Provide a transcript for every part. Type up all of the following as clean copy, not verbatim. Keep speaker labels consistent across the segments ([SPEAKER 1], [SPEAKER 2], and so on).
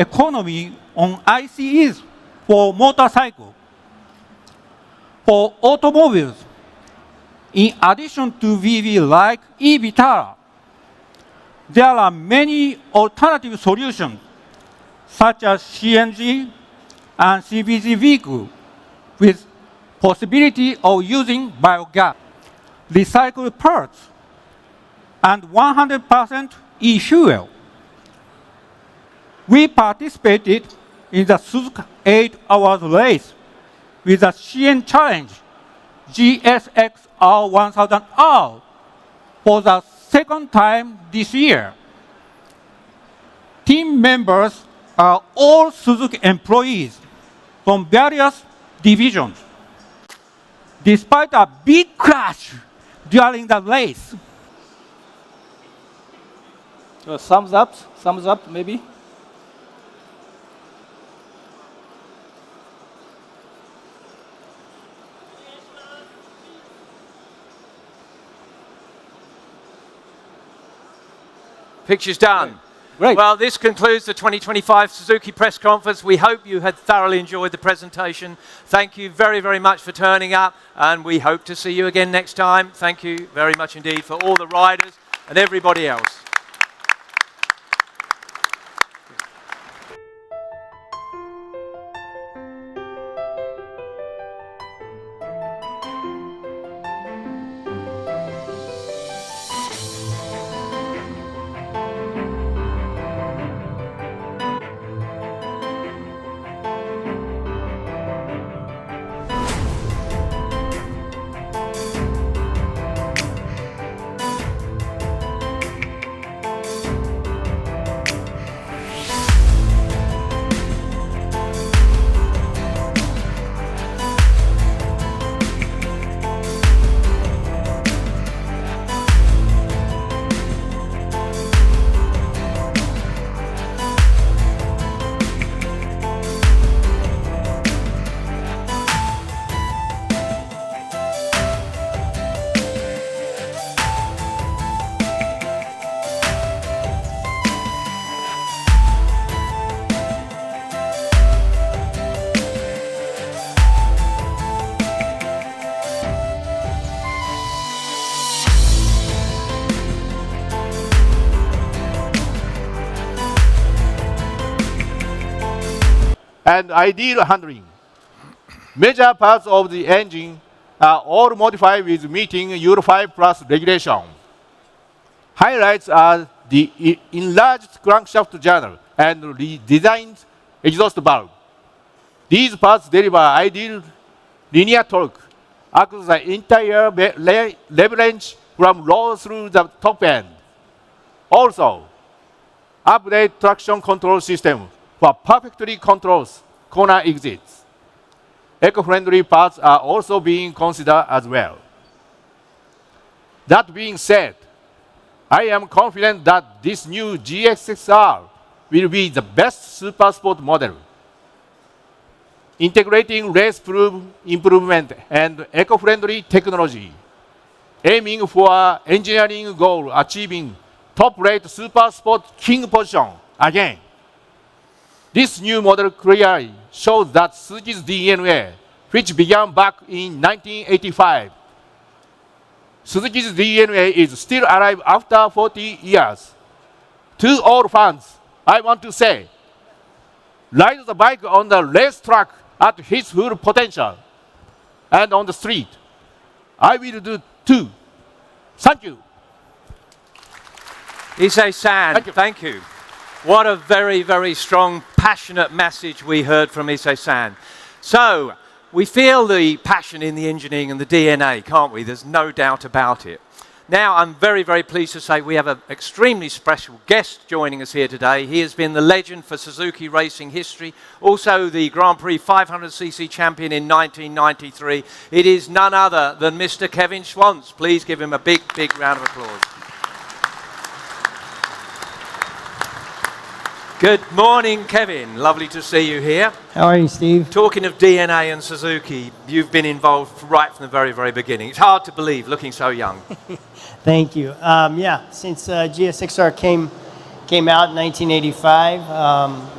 [SPEAKER 1] economy on ICEs for motorcycles. For automobiles, in addition to VV like eVitara, there are many alternative solutions such as CNG and CBG vehicle with possibility of using biogas, recycled parts, and 100% e-fuel. We participated in the Suzuka 8 hours race with the CN Challenge GSX R1000R for the second time this year. Team members are all Suzuki employees from various divisions. Despite a big crash during the race.
[SPEAKER 2] Thumbs up maybe.
[SPEAKER 3] Picture's done.
[SPEAKER 2] Great.
[SPEAKER 3] Well, this concludes the 2025 Suzuki press conference. We hope you had thoroughly enjoyed the presentation. Thank you very, very much for turning up, and we hope to see you again next time. Thank you very much indeed for all the riders and everybody else.
[SPEAKER 4] And ideal handling. Major parts of the engine are all modified with meeting Euro 5 plus regulation. Highlights are the enlarged crankshaft journal and redesigned exhaust valve. These parts deliver ideal linear torque across the entire level range from low through the top end. Also, update traction control system for perfectly controls corner exits. Eco-friendly parts are also being considered as well. That being said, I am confident that this new GXXR will be the best super sport model. Integrating race-proof improvement and eco-friendly technology, aiming for engineering goal achieving top-rate super sport king position again. This new model clearly shows that Suzuki's DNA, which began back in 1985. Suzuki's DNA is still alive after 40 years. To all fans, I want to say, ride the bike on the racetrack at his full potential, and on the street. I will do too. Thank you.
[SPEAKER 3] Issei-san, thank you. What a very, very strong, passionate message we heard from Issei-san. So, we feel the passion in the engineering and the DNA, can't we? There's no doubt about it. Now, I'm very, very pleased to say we have an extremely special guest joining us here today. He has been the legend for Suzuki racing history, also the Grand Prix 500cc champion in 1993. It is none other than Mr. Kevin Schwantz. Please give him a big, big round of applause. Good morning, Kevin. Lovely to see you here.
[SPEAKER 5] How are you, Steve?
[SPEAKER 3] Talking of DNA and Suzuki, you've been involved right from the very, very beginning. It's hard to believe, looking so young.
[SPEAKER 5] Thank you. Yeah, since GSXR came Came out in 1985.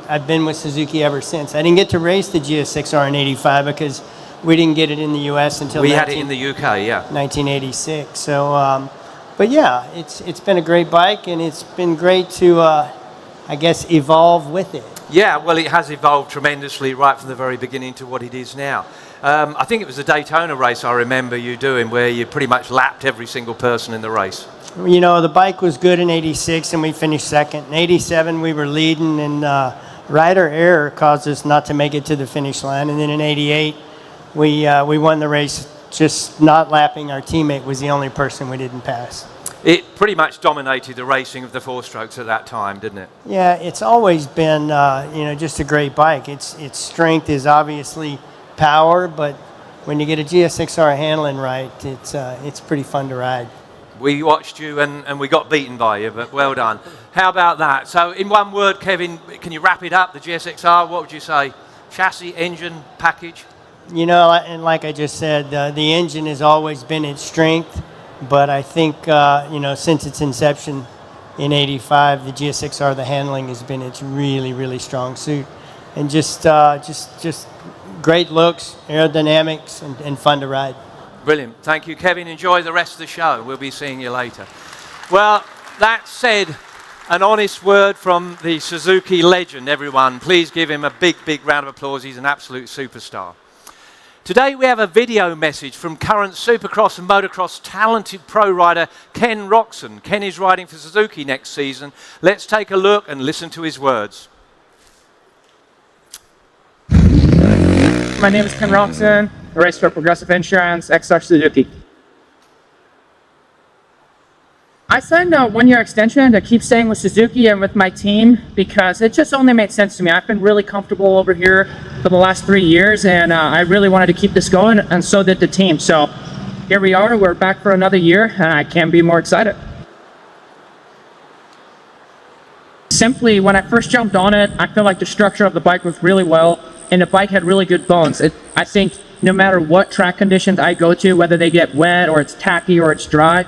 [SPEAKER 5] I've been with Suzuki ever since. I didn't get to race the GSX-R in 85 because we didn't get it in the U.S. until
[SPEAKER 3] We had it in the UK, yeah.
[SPEAKER 5] 1986. So, but yeah, it's been a great bike, and it's been great to, I guess, evolve with it.
[SPEAKER 3] Yeah, well, it has evolved tremendously right from the very beginning to what it is now. I think it was a Daytona race I remember you doing where you pretty much lapped every single person in the race.
[SPEAKER 5] You know, the bike was good in 86, and we finished second. In 87, we were leading, and rider error caused us not to make it to the finish line. And then in 88, we won the race. Just not lapping our teammate was the only person we didn't pass.
[SPEAKER 3] It pretty much dominated the racing of the four-strokes at that time, didn't it?
[SPEAKER 5] Yeah, it's always been, just a great bike. Its strength is obviously power, but when you get a GSX-R handling right, it's pretty fun to ride.
[SPEAKER 3] We watched you and we got beaten by you, but well done. How about that? So in one word, Kevin, can you wrap it up, the GSX-R? What would you say? Chassis, engine, package?
[SPEAKER 5] You know, and like I just said, the engine has always been its strength, but I think, since its inception in 85, the GSX-R, the handling has been its really, really strong suit. And just great looks, aerodynamics, and fun to ride.
[SPEAKER 3] Brilliant. Thank you, Kevin. Enjoy the rest of the show. We'll be seeing you later. Well, that said, an honest word from the Suzuki legend, everyone. Please give him a big, big round of applause. He's an absolute superstar. Today we have a video message from current Supercross and Motocross talented pro rider Ken Roczen. Ken is riding for Suzuki next season. Let's take a look and listen to his words.
[SPEAKER 6] My name is Ken Roczen. I race for Progressive Insurance, XR Suzuki. I signed a one-year extension to keep staying with Suzuki and with my team because it just only made sense to me. I've been really comfortable over here for the last 3 years, and I really wanted to keep this going, and so did the team. So here we are, we're back for another year, and I can't be more excited. Simply, when I first jumped on it, I feel like the structure of the bike was really well, and the bike had really good bones. I think no matter what track conditions I go to, whether they get wet or it's tacky or it's dry,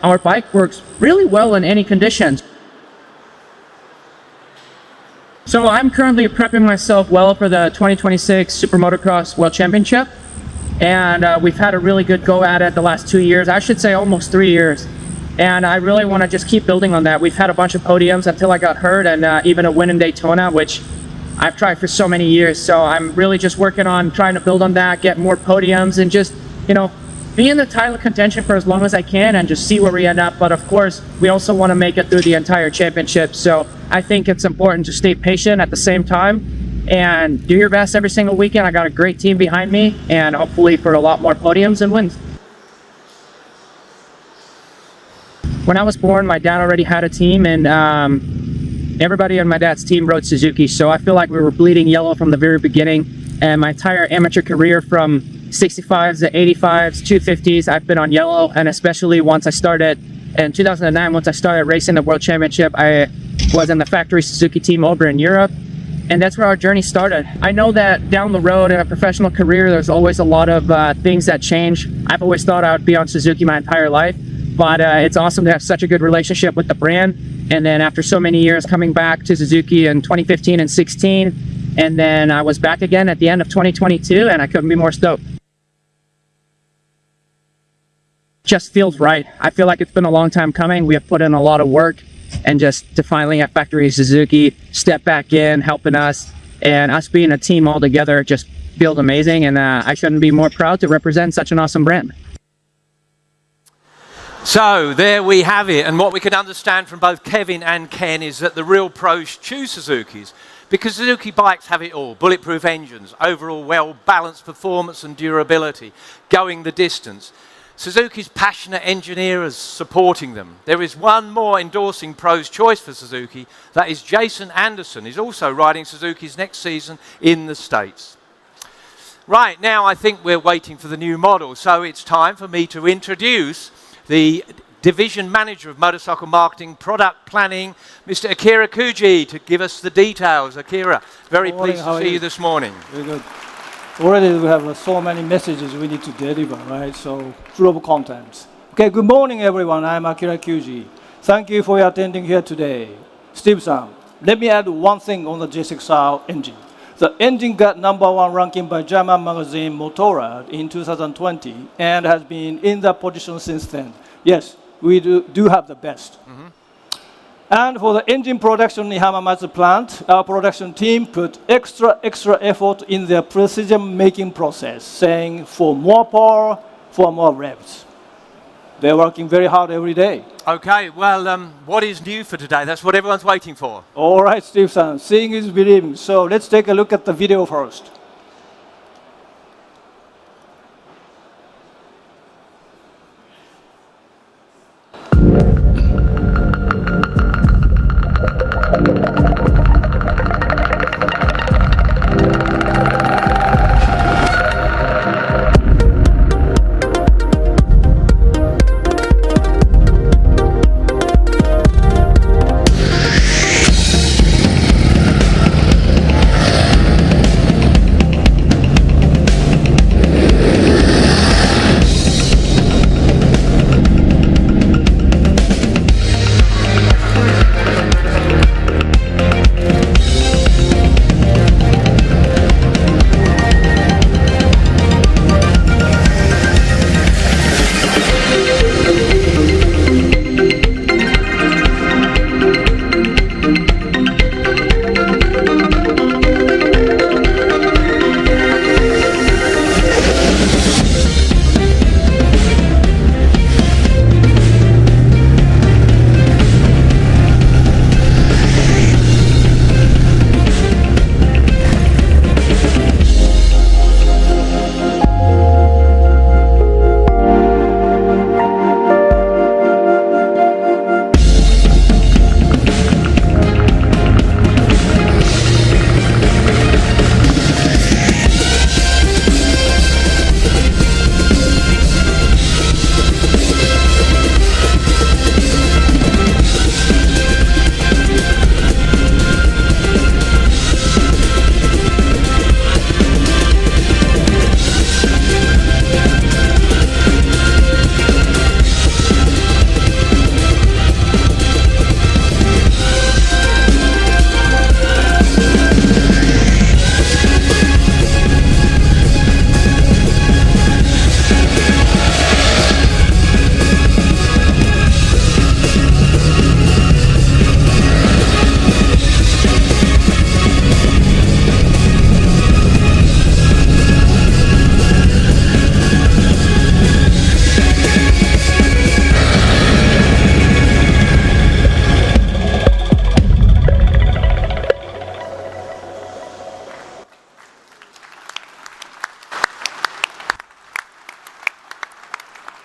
[SPEAKER 6] our bike works really well in any conditions. So I'm currently prepping myself well for the 2026 Super Motocross World Championship, and we've had a really good go at it the last 2 years. I should say almost 3 years. And I really want to just keep building on that. We've had a bunch of podiums until I got hurt, and even a win in Daytona, which I've tried for so many years. So I'm really just working on trying to build on that, get more podiums, and just, be in the title contention for as long as I can and just see where we end up. But of course, we also want to make it through the entire championship. So I think it's important to stay patient at the same time and do your best every single weekend. I got a great team behind me, and hopefully for a lot more podiums and wins. When I was born, my dad already had a team, and everybody on my dad's team rode Suzuki. So I feel like we were bleeding yellow from the very beginning. And my entire amateur career, from 65s to 85s, 250s, I've been on yellow. And especially once I started in 2009, once I started racing the World Championship, I was in the factory Suzuki team over in Europe. And that's where our journey started. I know that down the road in a professional career, there's always a lot of things that change. I've always thought I would be on Suzuki my entire life. But it's awesome to have such a good relationship with the brand. And then after so many years coming back to Suzuki in 2015 and 16, and then I was back again at the end of 2022, and I couldn't be more stoked. Just feels right. I feel like it's been a long time coming. We have put in a lot of work, and just to finally have Factory Suzuki step back in, helping us, and us being a team all together just feels amazing. And I shouldn't be more proud to represent such an awesome brand.
[SPEAKER 3] So there we have it, and what we can understand from both Kevin and Ken is that the real pros choose Suzukis because Suzuki bikes have it all: bulletproof engines, overall well-balanced performance and durability, going the distance. Suzuki's passionate engineers supporting them. There is one more endorsing pro's choice for Suzuki, that is Jason Anderson. He's also riding Suzuki's next season in the States. Right, now I think we're waiting for the new model, so it's time for me to introduce the Division Manager of Motorcycle Marketing, Product Planning, Mr. Akira Kuji, to give us the details. Akira, very pleased to see you this morning.
[SPEAKER 2] Very good. Already we have so many messages we need to deliver, right? So full of content. Okay, good morning everyone. I'm Akira Kuji. Thank you for attending here today. Steve-san, let me add one thing on the G6R engine. The engine got #1 ranking by German magazine Motorrad in 2020 and has been in that position since then. Yes, we do have the best. And for the engine production in Hamamatsu plant, our production team put extra effort in their precision-making process, saying for more power, for more revs. They're working very hard every day.
[SPEAKER 3] Okay, well, what is new for today? That's what everyone's waiting for.
[SPEAKER 2] All right, Steve-san, seeing is believing. So let's take a look at the video first.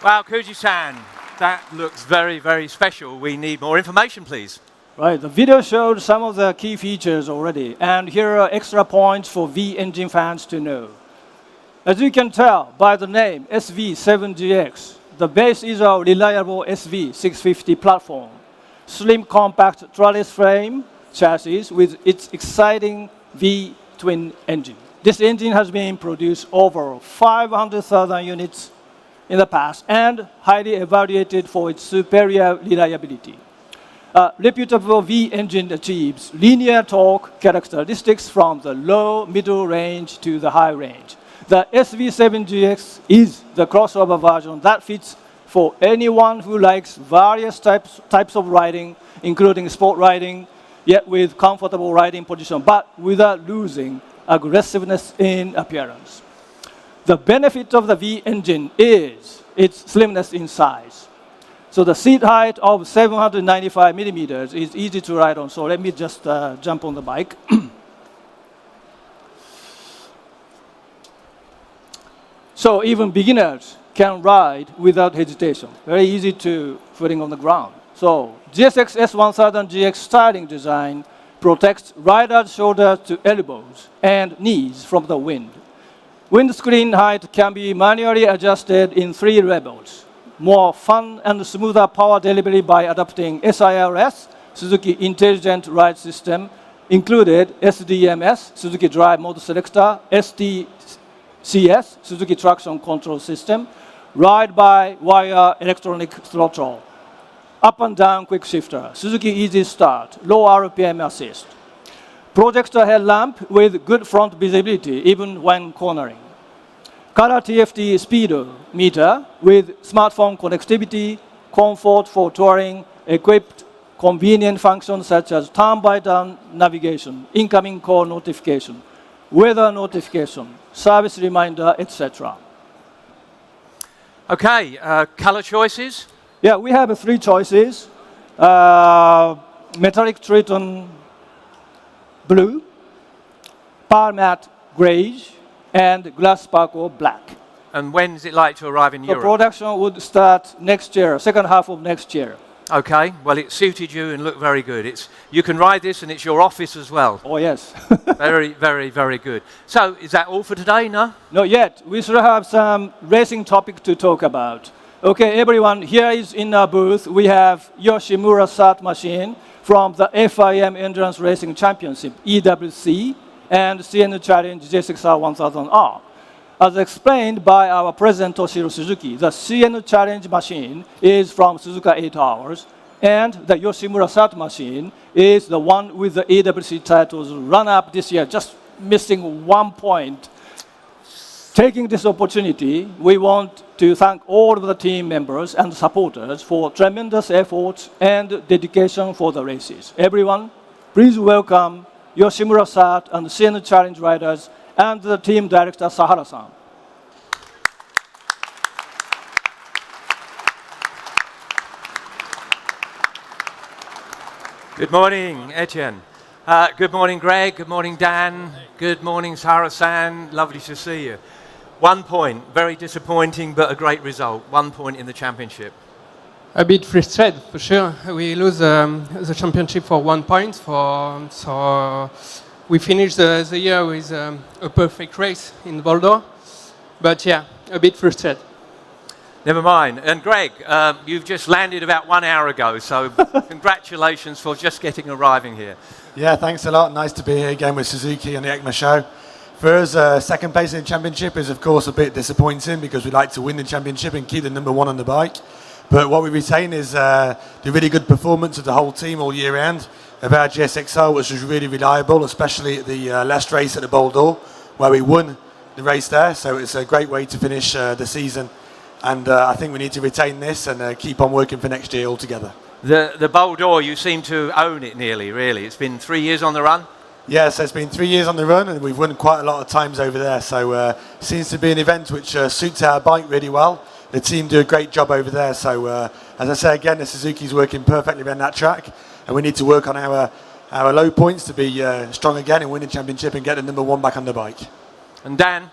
[SPEAKER 3] Wow, Koji-san, that looks very, very special. We need more information, please.
[SPEAKER 2] Right, the video showed some of the key features already, and here are extra points for V-engine fans to know. As you can tell by the name SV-7GX, the base is our reliable SV-650 platform. Slim, compact trellis frame chassis with its exciting V-twin engine. This engine has been produced over 500,000 units in the past and highly evaluated for its superior reliability. A reputable V-engine achieves linear torque characteristics from the low, middle range to the high range. The SV-7GX is the crossover version that fits for anyone who likes various types of riding, including sport riding, yet with comfortable riding position, but without losing aggressiveness in appearance. The benefit of the V-engine is its slimness in size. So the seat height of 795 millimeters is easy to ride on. So let me just jump on the bike. So even beginners can ride without hesitation. Very easy to footing on the ground. So GSX S1000GX styling design protects riders' shoulders to elbows and knees from the wind. Windscreen height can be manually adjusted in 3 levels. More fun and smoother power delivery by adapting SIRS, Suzuki Intelligent Ride System, included SDMS, Suzuki Drive Mode Selector, STCS, Suzuki Traction Control System, ride-by-wire electronic throttle. up and down quick shifter, Suzuki Easy Start, low RPM assist, projector headlamp with good front visibility even when cornering, color TFT speedometer with smartphone connectivity, comfort for touring, equipped convenient functions such as turn-by-turn navigation, incoming call notification, weather notification, service reminder, etc.
[SPEAKER 3] Okay, color choices.
[SPEAKER 2] Yeah, we have 3 choices. Metallic Triton blue, pearl matte grayish, and glass sparkle black.
[SPEAKER 3] And when is it like to arrive in
[SPEAKER 2] The
[SPEAKER 3] Europe?
[SPEAKER 2] production would start next year, second half of next year.
[SPEAKER 3] Okay, well, it suited you and looked very good. You can ride this and it's your office as well.
[SPEAKER 2] Oh, yes.
[SPEAKER 3] Very, very, very good. So, is that all for today, no?
[SPEAKER 2] Not yet. We should have some racing topic to talk about. Okay, everyone, here is in our booth, we have Yoshimura Sat machine from the FIM Endurance Racing Championship, EWC, and CN Challenge J6R 1000R. As explained by our president Toshiro Suzuki, the CN Challenge machine is from Suzuka 8 Hours, and the Yoshimura Sat machine is the one with the EWC titles run-up this year, just missing 1 point. Taking this opportunity, we want to thank all of the team members and supporters for tremendous efforts and dedication for the races. Everyone, please welcome Yoshimura Sat and CN Challenge riders and the team director Sahara-san.
[SPEAKER 3] Good morning, Etienne. Good morning, Greg. Good morning, Dan. Good morning, Sahara-san. Lovely to see you. 1 point, very disappointing, but a great result. 1 point in the championship.
[SPEAKER 7] A bit frustrated, for sure. We lose the championship for 1 point. So we finished the year with a perfect race in Boulder. But yeah, a bit frustrated.
[SPEAKER 3] Never mind. And Greg, you've just landed about 1 hour ago, so congratulations for just arriving here.
[SPEAKER 8] Yeah, thanks a lot. Nice to be here again with Suzuki on the ECMA show. For us, second place in the championship is, of course, a bit disappointing because we like to win the championship and keep the number 1 on the bike. But what we retain is the really good performance of the whole team all year round. Of our GSXR, which was really reliable, especially at the last race at the Boulder, where we won the race there. So it's a great way to finish the season. And I think we need to retain this and keep on working for next year altogether.
[SPEAKER 3] The Boulder, you seem to own it nearly, really. It's been 3 years on the run.
[SPEAKER 8] Yes, it's been 3 years on the run, and we've won quite a lot of times over there. So seems to be an event which suits our bike really well. The team do a great job over there. So as I say again, the Suzuki's working perfectly around that track, and we need to work on our low points to be strong again and win the championship and get the number 1 back on the bike.
[SPEAKER 3] And Dan,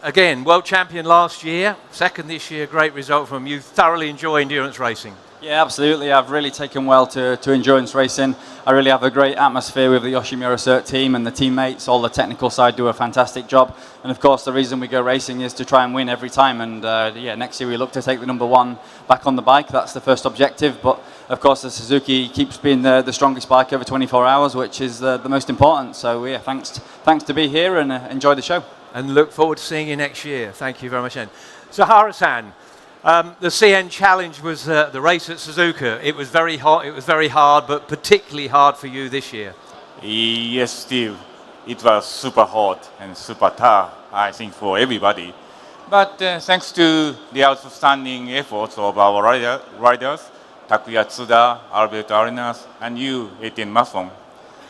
[SPEAKER 3] again, world champion last year, second this year, great result from you. Thoroughly enjoy endurance racing.
[SPEAKER 9] Yeah, absolutely. I've really taken well to endurance racing. I really have a great atmosphere with the Yoshimura Cert team and the teammates. All the technical side do a fantastic job. And of course, the reason we go racing is to try and win every time. And yeah, next year we look to take the number 1 back on the bike. That's the first objective. But of course, the Suzuki keeps being the strongest bike over 24 hours, which is the most important. So yeah, thanks to be here and enjoy the show.
[SPEAKER 3] And look forward to seeing you next year. Thank you very much, Ken. Sahara-san, the CN Challenge was the race at Suzuka. It was very hot, it was very hard, but particularly hard for you this year.
[SPEAKER 10] Yes, Steve. It was super hot and super tough, I think, for everybody. But thanks to the outstanding efforts of our riders, Takuya Tsuda, Alberto Arenas, and you, Etienne Masson,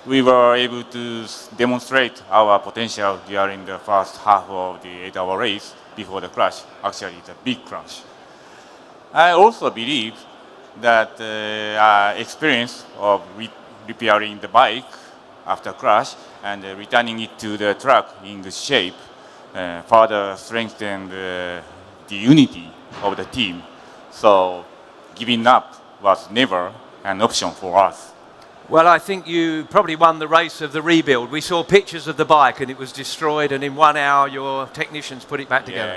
[SPEAKER 10] we were able to demonstrate our potential during the first half of the 8-hour race before the crash. Actually, it's a big crash. I also believe that our experience of repairing the bike after crash and returning it to the track in good shape further strengthened the unity of the team. So giving up was never an option for us.
[SPEAKER 3] Well, I think you probably won the race of the rebuild. We saw pictures of the bike and it was destroyed, and in 1 hour your technicians put it back together.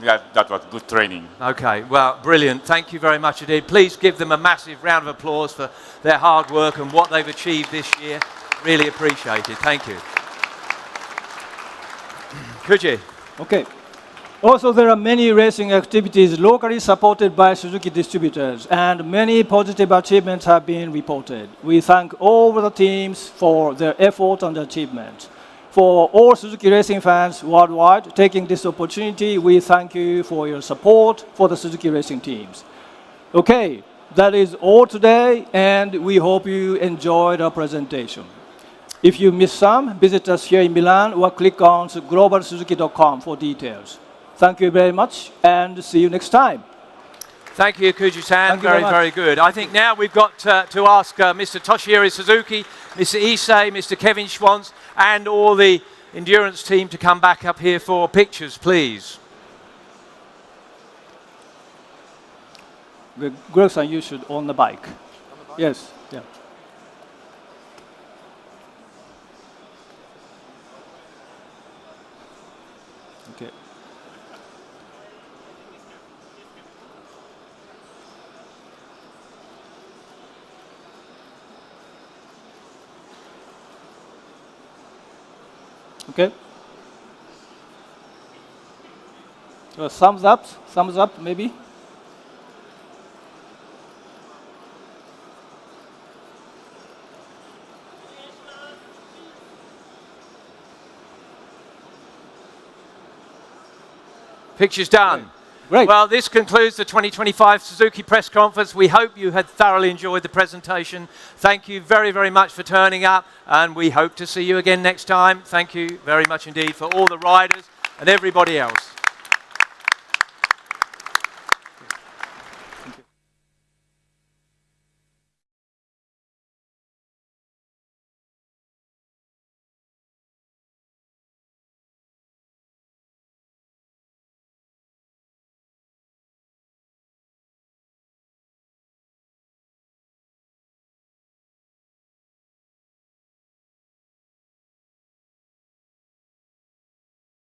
[SPEAKER 10] Yeah. That was good training.
[SPEAKER 3] Okay, well, brilliant. Thank you very much indeed. Please give them a massive round of applause for their hard work and what they've achieved this year. Really appreciate it. Thank you. Could you?
[SPEAKER 2] Okay. Also, there are many racing activities locally supported by Suzuki distributors, and many positive achievements have been reported. We thank all the teams for their effort and achievement. For all Suzuki racing fans worldwide taking this opportunity, we thank you for your support for the Suzuki racing teams. Okay, that is all today, and we hope you enjoyed our presentation. If you missed some, visit us here in Milan or click on globalsuzuki.com for details. Thank you very much, and see you next time.
[SPEAKER 3] Thank you, Kuji-san.
[SPEAKER 2] Thank you
[SPEAKER 3] Very,
[SPEAKER 2] very much.
[SPEAKER 3] very good. I think now we've got to ask Mr. Toshihiro Suzuki, Mr. Issei, Mr. Kevin Schwantz, and all the endurance team to come back up here for pictures, please.
[SPEAKER 2] Greg-san, you should own the bike. Yes, yeah. Okay. Okay. Thumbs up, maybe.
[SPEAKER 3] Picture's done.
[SPEAKER 2] Great.
[SPEAKER 3] Well, this concludes the 2025 Suzuki press conference. We hope you had thoroughly enjoyed the presentation. Thank you very, very much for turning up, and we hope to see you again next time. Thank you very much indeed for all the riders and everybody else.